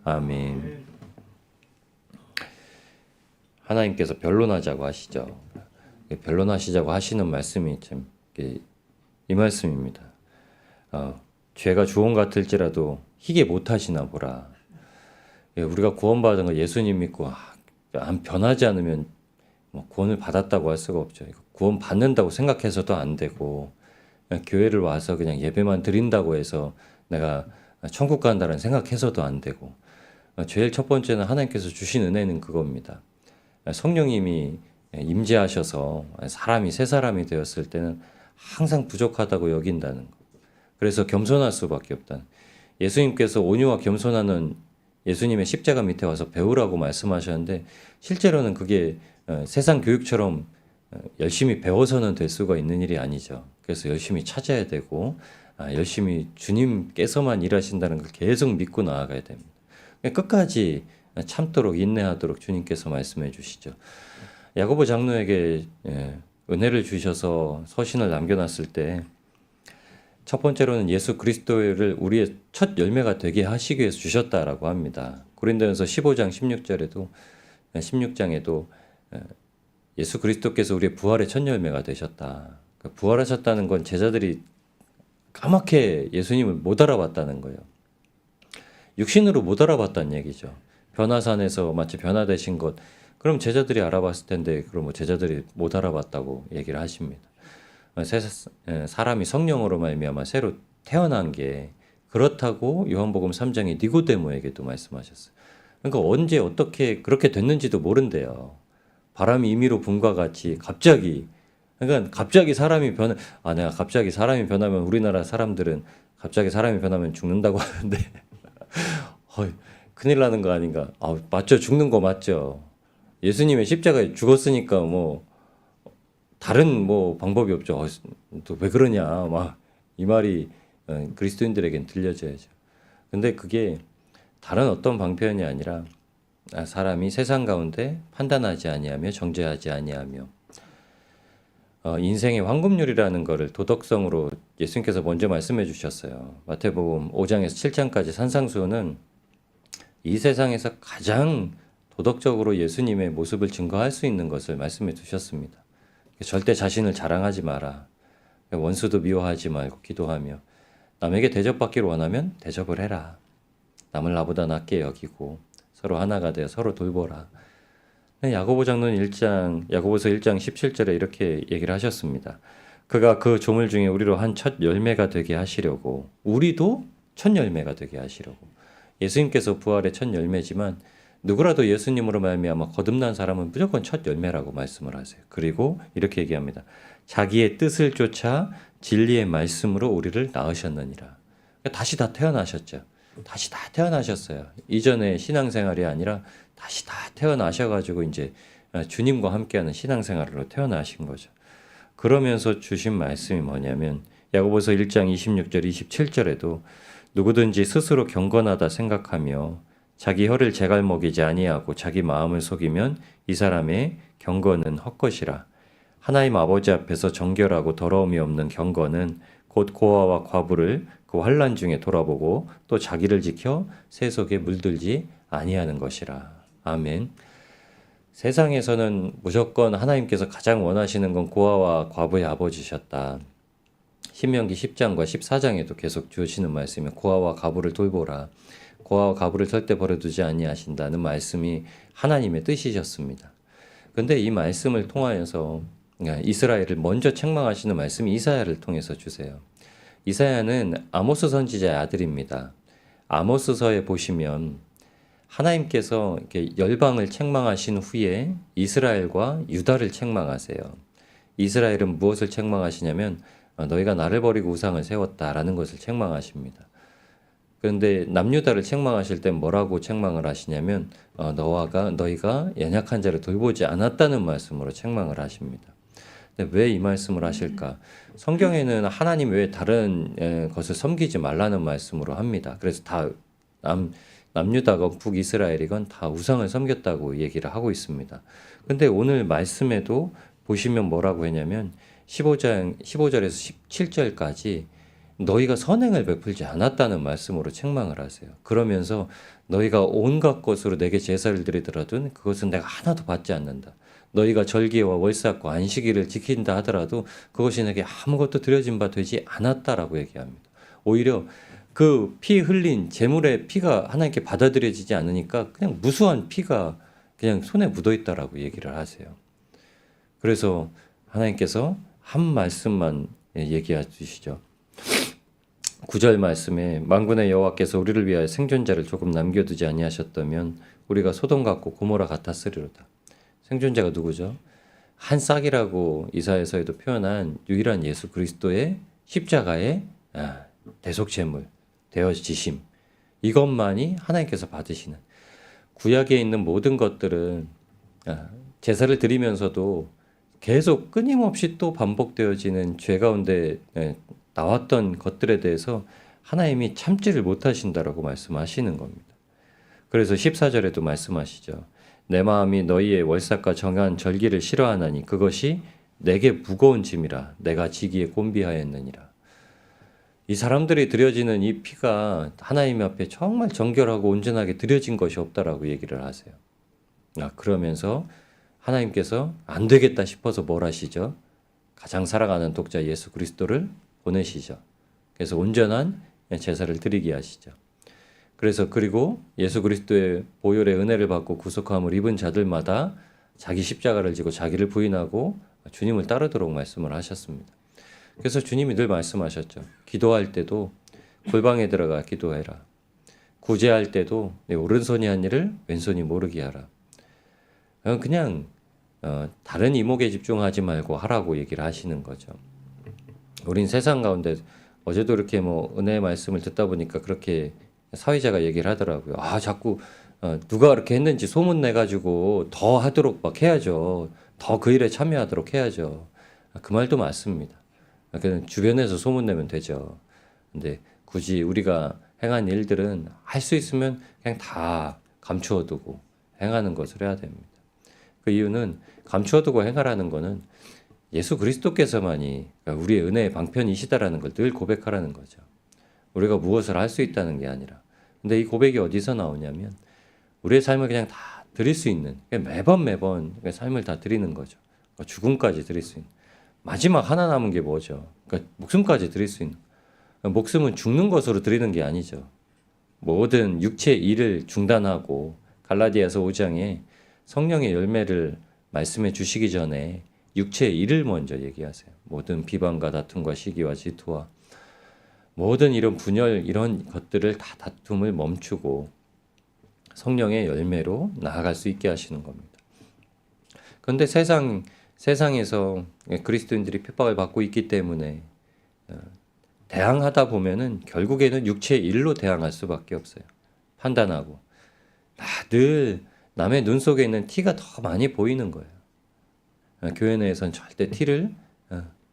아멘. 하나님께서 변론하자고 하시죠. 변론하시자고 하시는 말씀이 참 이 말씀입니다. 죄가 주홍 같을지라도 희게 못하시나 보라. 우리가 구원받은 거 예수님 믿고 안 변하지 않으면 구원을 받았다고 할 수가 없죠. 구원 받는다고 생각해서도 안 되고, 그냥 교회를 와서 그냥 예배만 드린다고 해서 내가 천국 간다는 생각해서도 안 되고, 제일 첫 번째는 하나님께서 주신 은혜는 그겁니다. 성령님이 임재하셔서 사람이 새 사람이 되었을 때는 항상 부족하다고 여긴다는 것. 그래서 겸손할 수밖에 없다. 예수님께서 온유와 겸손하는 예수님의 십자가 밑에 와서 배우라고 말씀하셨는데, 실제로는 그게 세상 교육처럼 열심히 배워서는 될 수가 있는 일이 아니죠. 그래서 열심히 찾아야 되고, 열심히 주님께서만 일하신다는 걸 계속 믿고 나아가야 됩니다. 끝까지 참도록 인내하도록 주님께서 말씀해 주시죠. 야고보 장로에게 은혜를 주셔서 서신을 남겨놨을 때 첫 번째로는 예수 그리스도를 우리의 첫 열매가 되게 하시기 위해서 주셨다라고 합니다. 고린도전서 15장 16장에도 예수 그리스도께서 우리의 부활의 첫 열매가 되셨다. 부활하셨다는 건 제자들이 까맣게 예수님을 못 알아봤다는 거예요. 육신으로 못 알아봤다는 얘기죠. 변화산에서 마치 변화되신 것, 그럼 제자들이 알아봤을 텐데 그럼 제자들이 못 알아봤다고 얘기를 하십니다. 사람이 성령으로 말미암아 새로 태어난 게 그렇다고 요한복음 3장에 니고데모에게도 말씀하셨어요. 그러니까 언제 어떻게 그렇게 됐는지도 모른대요. 바람이 임의로 분과 같이 갑자기, 그러니까 갑자기 사람이 내가 갑자기 사람이 변하면 우리나라 사람들은 갑자기 사람이 변하면 죽는다고 하는데 큰일 나는 거 아닌가? 맞죠. 죽는 거 맞죠. 예수님의 십자가에 죽었으니까 다른 방법이 없죠. 또 왜 그러냐, 이 말이 그리스도인들에겐 들려져야죠. 근데 그게 다른 어떤 방편이 아니라 사람이 세상 가운데 판단하지 아니하며 정죄하지 아니하며 인생의 황금률이라는 것을 도덕성으로 예수님께서 먼저 말씀해 주셨어요. 마태복음 5장에서 7장까지 산상수훈은 이 세상에서 가장 도덕적으로 예수님의 모습을 증거할 수 있는 것을 말씀해 주셨습니다. 절대 자신을 자랑하지 마라. 원수도 미워하지 말고 기도하며 남에게 대접받기를 원하면 대접을 해라. 남을 나보다 낫게 여기고 서로 하나가 되어 서로 돌보라. 야고보서 1장 17절에 이렇게 얘기를 하셨습니다. 그가 그 조물 중에 우리로 한 첫 열매가 되게 하시려고, 우리도 첫 열매가 되게 하시려고. 예수님께서 부활의 첫 열매지만 누구라도 예수님으로 말미암아 거듭난 사람은 무조건 첫 열매라고 말씀을 하세요. 그리고 이렇게 얘기합니다. 자기의 뜻을 쫓아 진리의 말씀으로 우리를 낳으셨느니라. 다시 다 태어나셨죠. 다시 다 태어나셨어요. 이전의 신앙생활이 아니라 다시 다 태어나셔가지고 이제 주님과 함께하는 신앙생활로 태어나신 거죠. 그러면서 주신 말씀이 뭐냐면 야고보서 1장 26절 27절에도 누구든지 스스로 경건하다 생각하며 자기 혀를 제갈먹이지 아니하고 자기 마음을 속이면 이 사람의 경건은 헛것이라. 하나님 아버지 앞에서 정결하고 더러움이 없는 경건은 곧 고아와 과부를 그 환난 중에 돌아보고 또 자기를 지켜 세속에 물들지 아니하는 것이라. 아멘. 세상에서는 무조건 하나님께서 가장 원하시는 건 고아와 과부의 아버지셨다. 신명기 10장과 14장에도 계속 주시는 말씀이 고아와 과부를 돌보라. 고아와 과부를 절대 버려두지 아니하신다는 말씀이 하나님의 뜻이셨습니다. 그런데 이 말씀을 통하여서 이스라엘을 먼저 책망하시는 말씀이 이사야를 통해서 주세요. 이사야는 아모스 선지자의 아들입니다. 아모스서에 보시면 하나님께서 이렇게 열방을 책망하신 후에 이스라엘과 유다를 책망하세요. 이스라엘은 무엇을 책망하시냐면 너희가 나를 버리고 우상을 세웠다라는 것을 책망하십니다. 그런데 남유다를 책망하실 때 뭐라고 책망을 하시냐면 너희가 연약한 자를 돌보지 않았다는 말씀으로 책망을 하십니다. 근데 왜 이 말씀을 하실까? 성경에는 하나님 외에 다른 것을 섬기지 말라는 말씀으로 합니다. 그래서 다 남유다건 북이스라엘이건 다 우상을 섬겼다고 얘기를 하고 있습니다. 근데 오늘 말씀에도 보시면 뭐라고 했냐면 15절에서 17절까지 너희가 선행을 베풀지 않았다는 말씀으로 책망을 하세요. 그러면서 너희가 온갖 것으로 내게 제사를 드리더라도 그것은 내가 하나도 받지 않는다. 너희가 절기와 월삭과 안식일을 지킨다 하더라도 그것이 내게 아무것도 드려진 바 되지 않았다라고 얘기합니다. 오히려 그 피 흘린 제물의 피가 하나님께 받아들여지지 않으니까 그냥 무수한 피가 그냥 손에 묻어 있다라고 얘기를 하세요. 그래서 하나님께서 한 말씀만 얘기해 주시죠. 9절 말씀에 만군의 여호와께서 우리를 위하여 생존자를 조금 남겨두지 아니하셨다면 우리가 소돔 같고 고모라 같았으리로다. 생존자가 누구죠? 한 싹이라고 이사야서에도 표현한 유일한 예수 그리스도의 십자가의 대속제물 되어지심, 이것만이 하나님께서 받으시는, 구약에 있는 모든 것들은 제사를 드리면서도 계속 끊임없이 또 반복되어지는 죄 가운데 나왔던 것들에 대해서 하나님이 참지를 못하신다라고 말씀하시는 겁니다. 그래서 14절에도 말씀하시죠. 내 마음이 너희의 월삭과 정한 절기를 싫어하나니 그것이 내게 무거운 짐이라 내가 지기에 곤비하였느니라. 이 사람들이 드려지는 이 피가 하나님 앞에 정말 정결하고 온전하게 드려진 것이 없다라고 얘기를 하세요. 그러면서 하나님께서 안 되겠다 싶어서 뭘 하시죠? 가장 사랑하는 독자 예수 그리스도를 보내시죠. 그래서 온전한 제사를 드리게 하시죠. 그래서 그리고 예수 그리스도의 보혈의 은혜를 받고 구속함을 입은 자들마다 자기 십자가를 지고 자기를 부인하고 주님을 따르도록 말씀을 하셨습니다. 그래서 주님이 늘 말씀하셨죠. 기도할 때도 골방에 들어가 기도해라. 구제할 때도 내 오른손이 한 일을 왼손이 모르게 하라. 그냥 다른 이목에 집중하지 말고 하라고 얘기를 하시는 거죠. 우린 세상 가운데 어제도 이렇게 은혜의 말씀을 듣다 보니까 그렇게 사회자가 얘기를 하더라고요. 자꾸 누가 그렇게 했는지 소문 내가지고 더 하도록 막 해야죠. 더 그 일에 참여하도록 해야죠. 그 말도 맞습니다. 그냥 주변에서 소문 내면 되죠. 근데 굳이 우리가 행한 일들은 할 수 있으면 그냥 다 감추어두고 행하는 것을 해야 됩니다. 그 이유는 감추어두고 행하라는 거는 예수 그리스도께서만이 우리의 은혜의 방편이시다라는 걸 늘 고백하라는 거죠. 우리가 무엇을 할 수 있다는 게 아니라. 근데 이 고백이 어디서 나오냐면 우리의 삶을 그냥 다 드릴 수 있는, 매번 삶을 다 드리는 거죠. 죽음까지 드릴 수 있는. 마지막 하나 남은 게 뭐죠? 그러니까 목숨까지 드릴 수 있는. 목숨은 죽는 것으로 드리는 게 아니죠. 모든 육체의 일을 중단하고 갈라디아서 5장에 성령의 열매를 말씀해 주시기 전에 육체의 일을 먼저 얘기하세요. 모든 비방과 다툼과 시기와 질투와 모든 이런 분열 이런 것들을 다 다툼을 멈추고 성령의 열매로 나아갈 수 있게 하시는 겁니다. 그런데 세상에서 그리스도인들이 핍박을 받고 있기 때문에 대항하다 보면은 결국에는 육체의 일로 대항할 수밖에 없어요. 판단하고 늘 남의 눈 속에 있는 티가 더 많이 보이는 거예요. 교회 내에서는 절대 티를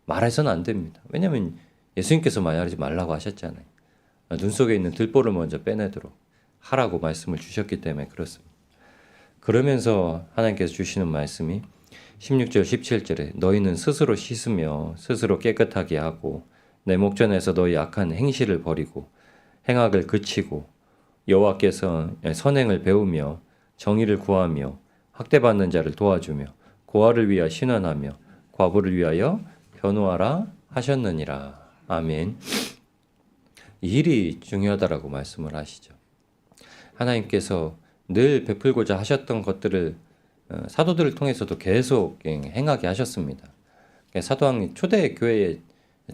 말해서는 안 됩니다. 왜냐하면 예수님께서 말하지 말라고 하셨잖아요. 눈 속에 있는 들보를 먼저 빼내도록 하라고 말씀을 주셨기 때문에 그렇습니다. 그러면서 하나님께서 주시는 말씀이 16절 17절에 너희는 스스로 씻으며 스스로 깨끗하게 하고 내 목전에서 너희 악한 행실을 버리고 행악을 그치고 여호와께서 선행을 배우며 정의를 구하며 학대받는 자를 도와주며 고아를 위하여 신원하며 과부를 위하여 변호하라 하셨느니라. 아멘. 이 일이 중요하다라고 말씀을 하시죠. 하나님께서 늘 베풀고자 하셨던 것들을 사도들을 통해서도 계속 행하게 하셨습니다. 사도행 초대 교회의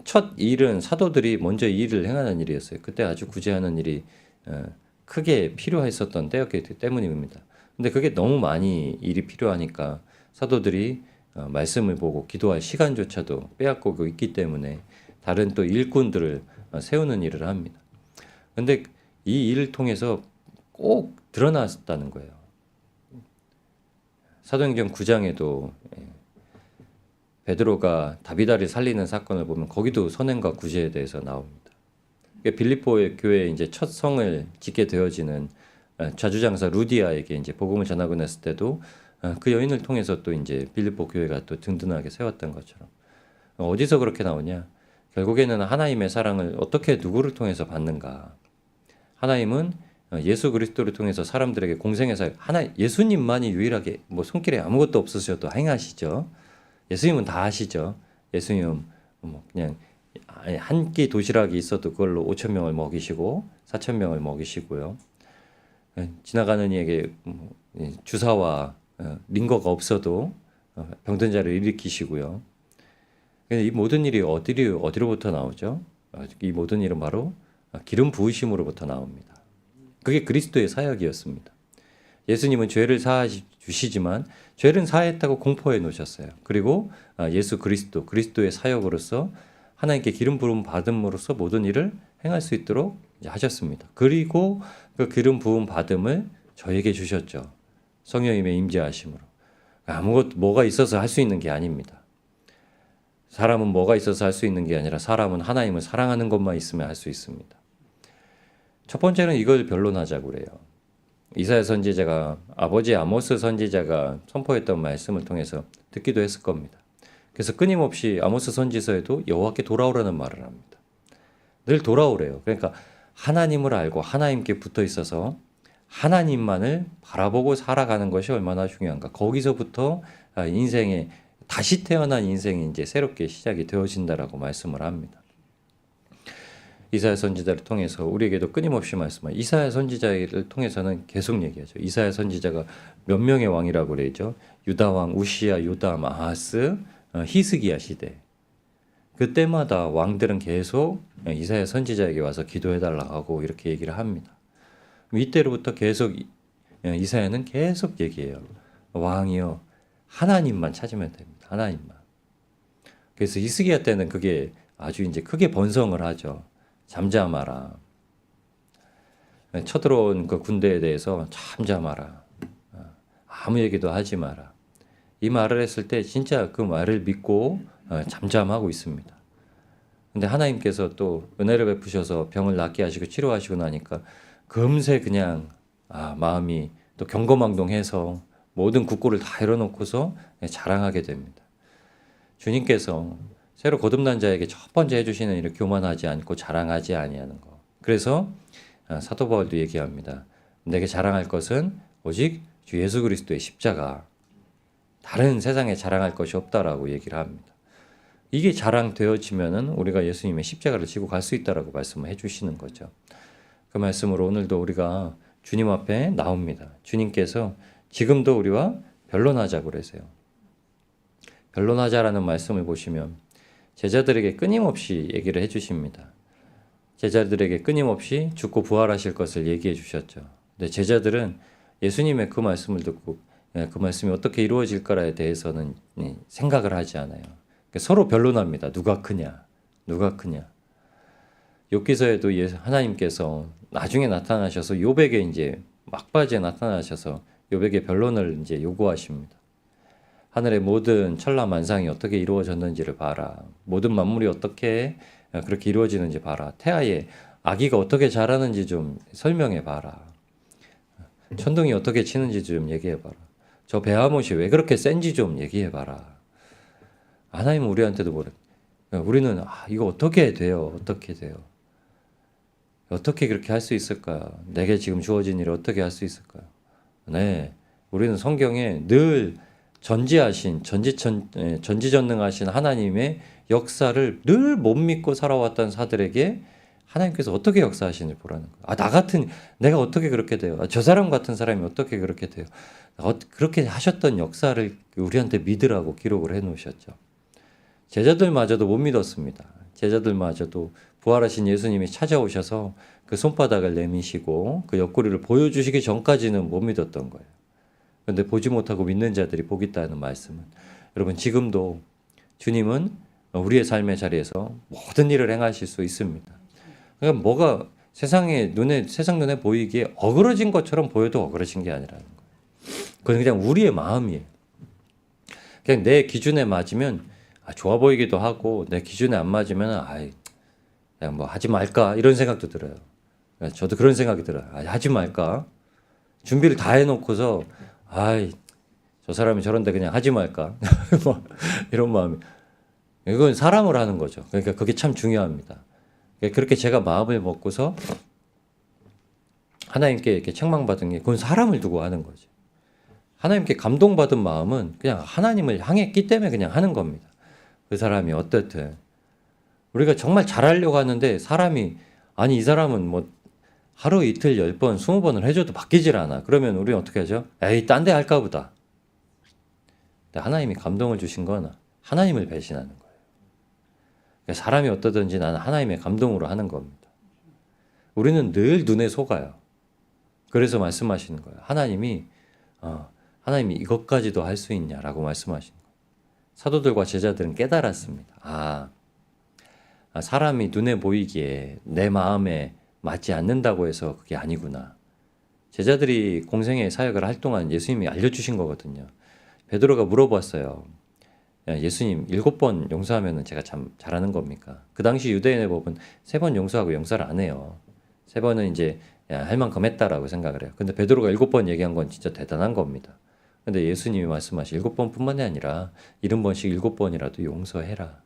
첫 일은 사도들이 먼저 이 일을 행하는 일이었어요. 그때 아주 구제하는 일이 크게 필요했었던 때였기 때문입니다. 근데 그게 너무 많이 일이 필요하니까 사도들이 말씀을 보고 기도할 시간조차도 빼앗고 있기 때문에 다른 또 일꾼들을 세우는 일을 합니다. 근데 이 일을 통해서 꼭 드러났다는 거예요. 사도행전 9장에도 베드로가 다비다를 살리는 사건을 보면 거기도 선행과 구제에 대해서 나옵니다. 빌립보의 교회에 이제 첫 성을 짓게 되어지는 좌주장사 루디아에게 이제 복음을 전하고 났을 때도 그 여인을 통해서 또 이제 빌립보 교회가 또 든든하게 세웠던 것처럼 어디서 그렇게 나오냐? 결국에는 하나님의 사랑을 어떻게 누구를 통해서 받는가? 하나님은 예수 그리스도를 통해서 사람들에게 공생의 사역, 예수님만이 유일하게 뭐 손길에 아무것도 없으셔도 행하시죠. 예수님은 다 하시죠. 예수님은 뭐 그냥 한 끼 도시락이 있어도 그걸로 5천 명을 먹이시고 4천 명을 먹이시고요. 지나가는 이에게 주사와 링거가 없어도 병든 자를 일으키시고요. 이 모든 일이 어디로부터 나오죠? 이 모든 일은 바로 기름 부으심으로부터 나옵니다. 그게 그리스도의 사역이었습니다. 예수님은 죄를 사하 주시지만 죄를 사했다고 공포해 놓으셨어요. 그리고 예수 그리스도의 사역으로서 하나님께 기름 부음 받음으로써 모든 일을 행할 수 있도록 하셨습니다. 그리고 그 기름 부음 받음을 저에게 주셨죠. 성령님의 임재하심으로. 뭐가 있어서 할 수 있는 게 아닙니다. 사람은 뭐가 있어서 할 수 있는 게 아니라 사람은 하나님을 사랑하는 것만 있으면 할 수 있습니다. 첫 번째는 이걸 변론하자고 그래요. 이사야 선지자가 아버지 아모스 선지자가 선포했던 말씀을 통해서 듣기도 했을 겁니다. 그래서 끊임없이 아모스 선지서에도 여호와께 돌아오라는 말을 합니다. 늘 돌아오래요. 그러니까 하나님을 알고 하나님께 붙어 있어서 하나님만을 바라보고 살아가는 것이 얼마나 중요한가. 거기서부터 인생의 다시 태어난 인생이 이제 새롭게 시작이 되어진다라고 말씀을 합니다. 이사야 선지자를 통해서 우리에게도 끊임없이 말씀하죠. 이사야 선지자를 통해서는 계속 얘기하죠. 이사야 선지자가 몇 명의 왕이라고 그러죠. 유다 왕 우시야, 요담, 아하스, 히스기야 시대. 그때마다 왕들은 계속 이사야 선지자에게 와서 기도해달라고 하고 이렇게 얘기를 합니다. 이때로부터 계속 이사야는 계속 얘기해요. 왕이요, 하나님만 찾으면 됩니다. 하나님만. 그래서 히스기야 때는 그게 아주 이제 크게 번성을 하죠. 잠잠하라. 쳐들어온 그 군대에 대해서 잠잠하라. 아무 얘기도 하지 마라. 이 말을 했을 때 진짜 그 말을 믿고 잠잠하고 있습니다. 근데 하나님께서 또 은혜를 베푸셔서 병을 낫게 하시고 치료하시고 나니까 금세 그냥 마음이 또 경거망동해서 모든 국고를 다 잃어놓고서 자랑하게 됩니다. 주님께서 새로 거듭난 자에게 첫 번째 해주시는 일을 교만하지 않고 자랑하지 아니하는 것. 그래서 사도 바울도 얘기합니다. 내게 자랑할 것은 오직 주 예수 그리스도의 십자가. 다른 세상에 자랑할 것이 없다라고 얘기를 합니다. 이게 자랑되어지면은 우리가 예수님의 십자가를 지고 갈 수 있다라고 말씀을 해주시는 거죠. 그 말씀으로 오늘도 우리가 주님 앞에 나옵니다. 주님께서 지금도 우리와 변론하자고 그러세요. 변론하자라는 말씀을 보시면 제자들에게 끊임없이 얘기를 해주십니다. 제자들에게 끊임없이 죽고 부활하실 것을 얘기해 주셨죠. 근데 제자들은 예수님의 그 말씀을 듣고 그 말씀이 어떻게 이루어질까에 대해서는 생각을 하지 않아요. 서로 변론합니다. 누가 크냐, 누가 크냐. 욥기서에도 하나님께서 나중에 나타나셔서 욥에게 이제 막바지에 나타나셔서 욥에게 변론을 이제 요구하십니다. 하늘의 모든 천라만상이 어떻게 이루어졌는지를 봐라. 모든 만물이 어떻게 그렇게 이루어지는지 봐라. 태아에 아기가 어떻게 자라는지 좀 설명해 봐라. 천둥이 어떻게 치는지 좀 얘기해 봐라. 저 베하못이 왜 그렇게 센지 좀 얘기해 봐라. 하나님은 우리한테도 뭐래? 우리는 이거 어떻게 돼요? 어떻게 돼요? 어떻게 그렇게 할 수 있을까요? 내게 지금 주어진 일을 어떻게 할 수 있을까요? 네, 우리는 성경에 늘 전지전능하신 하나님의 역사를 늘 못 믿고 살아왔던 사들에게 하나님께서 어떻게 역사하시는지 보라는 거예요. 내가 어떻게 그렇게 돼요? 저 사람 같은 사람이 어떻게 그렇게 돼요? 그렇게 하셨던 역사를 우리한테 믿으라고 기록을 해 놓으셨죠. 제자들마저도 못 믿었습니다. 제자들마저도 부활하신 예수님이 찾아오셔서 그 손바닥을 내미시고 그 옆구리를 보여주시기 전까지는 못 믿었던 거예요. 그런데 보지 못하고 믿는 자들이 복이 있다는 말씀은 여러분 지금도 주님은 우리의 삶의 자리에서 모든 일을 행하실 수 있습니다. 그러니까 뭐가 세상 눈에 보이기에 어그러진 것처럼 보여도 어그러진 게 아니라는 거예요. 그건 그냥 우리의 마음이에요. 그냥 내 기준에 맞으면 좋아 보이기도 하고 내 기준에 안 맞으면 그냥 뭐 하지 말까 이런 생각도 들어요. 저도 그런 생각이 들어요. 하지 말까. 준비를 다 해놓고서 저 사람이 저런데 그냥 하지 말까 뭐 이런 마음이. 이건 사람을 하는 거죠. 그러니까 그게 참 중요합니다. 그러니까 그렇게 제가 마음을 먹고서 하나님께 이렇게 책망받은 게 그건 사람을 두고 하는 거죠. 하나님께 감동받은 마음은 그냥 하나님을 향했기 때문에 그냥 하는 겁니다. 그 사람이 어떻든 우리가 정말 잘하려고 하는데 사람이 아니 이 사람은 뭐 하루 이틀 10번 20번을 해줘도 바뀌질 않아. 그러면 우리는 어떻게 하죠? 에이 딴 데 할까 보다. 근데 하나님이 감동을 주신 건 하나님을 배신하는 거예요. 그러니까 사람이 어떠든지 나는 하나님의 감동으로 하는 겁니다. 우리는 늘 눈에 속아요. 그래서 말씀하시는 거예요. 하나님이 이것까지도 할 수 있냐라고 말씀하시는 거예요. 사도들과 제자들은 깨달았습니다. 사람이 눈에 보이기에 내 마음에 맞지 않는다고 해서 그게 아니구나. 제자들이 공생의 사역을 할 동안 예수님이 알려주신 거거든요. 베드로가 물어봤어요. 야, 예수님 7번 용서하면 제가 참 잘하는 겁니까? 그 당시 유대인의 법은 3번 용서하고 용서를 안 해요. 3번은 이제 할 만큼 했다라고 생각을 해요. 근데 베드로가 7번 얘기한 건 진짜 대단한 겁니다. 근데 예수님이 말씀하신 7번뿐만이 아니라 70번씩 7번이라도 용서해라.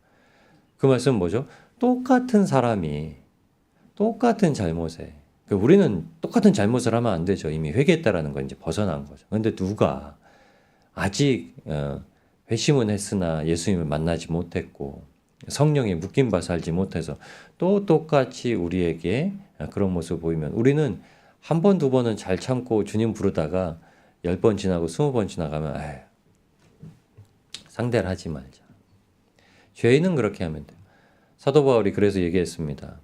그 말씀은 뭐죠? 똑같은 사람이 똑같은 잘못에 우리는 똑같은 잘못을 하면 안 되죠. 이미 회개했다라는 건 이제 벗어난 거죠. 근데 누가 아직 회심은 했으나 예수님을 만나지 못했고 성령에 묶임 바 살지 못해서 또 똑같이 우리에게 그런 모습을 보이면 우리는 한 번, 두 번은 잘 참고 주님 부르다가 10번 지나고 20번 지나가면 상대를 하지 말자. 죄인은 그렇게 하면 돼요. 사도 바울이 그래서 얘기했습니다.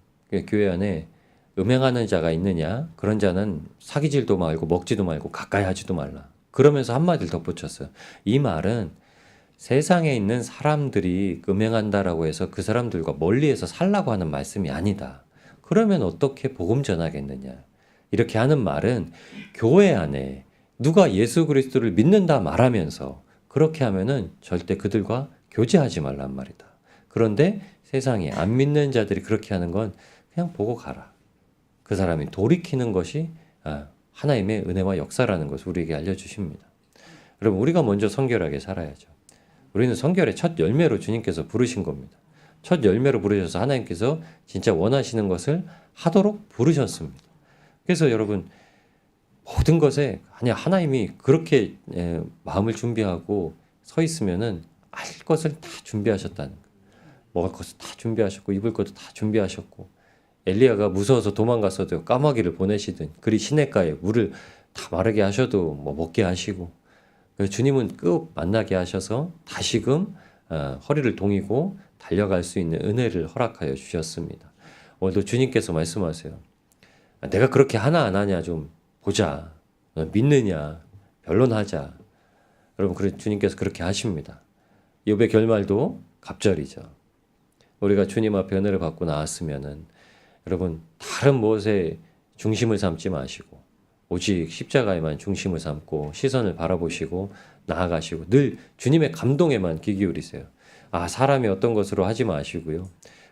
교회 안에 음행하는 자가 있느냐? 그런 자는 사귀질도 말고 먹지도 말고 가까이 하지도 말라. 그러면서 한마디를 덧붙였어요. 이 말은 세상에 있는 사람들이 음행한다라고 해서 그 사람들과 멀리해서 살라고 하는 말씀이 아니다. 그러면 어떻게 복음 전하겠느냐? 이렇게 하는 말은 교회 안에 누가 예수 그리스도를 믿는다 말하면서 그렇게 하면은 절대 그들과 교제하지 말란 말이다. 그런데 세상에 안 믿는 자들이 그렇게 하는 건 그냥 보고 가라. 그 사람이 돌이키는 것이 하나님의 은혜와 역사라는 것을 우리에게 알려주십니다. 여러분 우리가 먼저 성결하게 살아야죠. 우리는 성결의 첫 열매로 주님께서 부르신 겁니다. 첫 열매로 부르셔서 하나님께서 진짜 원하시는 것을 하도록 부르셨습니다. 그래서 여러분 모든 것에 하나님이 그렇게 마음을 준비하고 서 있으면은 할 것을 다 준비하셨다는 거예요. 먹을 것을 다 준비하셨고 입을 것도 다 준비하셨고 엘리야가 무서워서 도망갔어도 까마귀를 보내시든 그리 시냇가에 물을 다 마르게 하셔도 먹게 하시고 주님은 꼭 만나게 하셔서 다시금 허리를 동이고 달려갈 수 있는 은혜를 허락하여 주셨습니다. 오늘도 주님께서 말씀하세요. 내가 그렇게 하나 안 하냐 좀 보자. 믿느냐 변론하자. 여러분 그래 주님께서 그렇게 하십니다. 욥의 결말도 갑절이죠. 우리가 주님 앞에 은혜를 받고 나왔으면은 여러분 다른 무엇에 중심을 삼지 마시고 오직 십자가에만 중심을 삼고 시선을 바라보시고 나아가시고 늘 주님의 감동에만 귀 기울이세요. 사람이 어떤 것으로 하지 마시고요.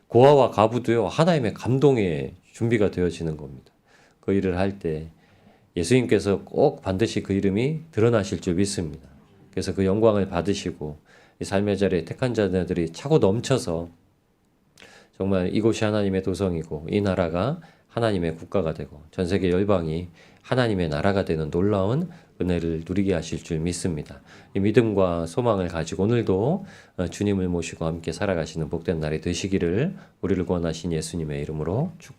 고아와 과부도요 하나님의 감동에 준비가 되어지는 겁니다. 그 일을 할 때 예수님께서 꼭 반드시 그 이름이 드러나실 줄 믿습니다. 그래서 그 영광을 받으시고 이 삶의 자리에 택한 자들이 차고 넘쳐서 정말 이곳이 하나님의 도성이고 이 나라가 하나님의 국가가 되고 전 세계 열방이 하나님의 나라가 되는 놀라운 은혜를 누리게 하실 줄 믿습니다. 이 믿음과 소망을 가지고 오늘도 주님을 모시고 함께 살아가시는 복된 날이 되시기를 우리를 구원하신 예수님의 이름으로 축복합니다.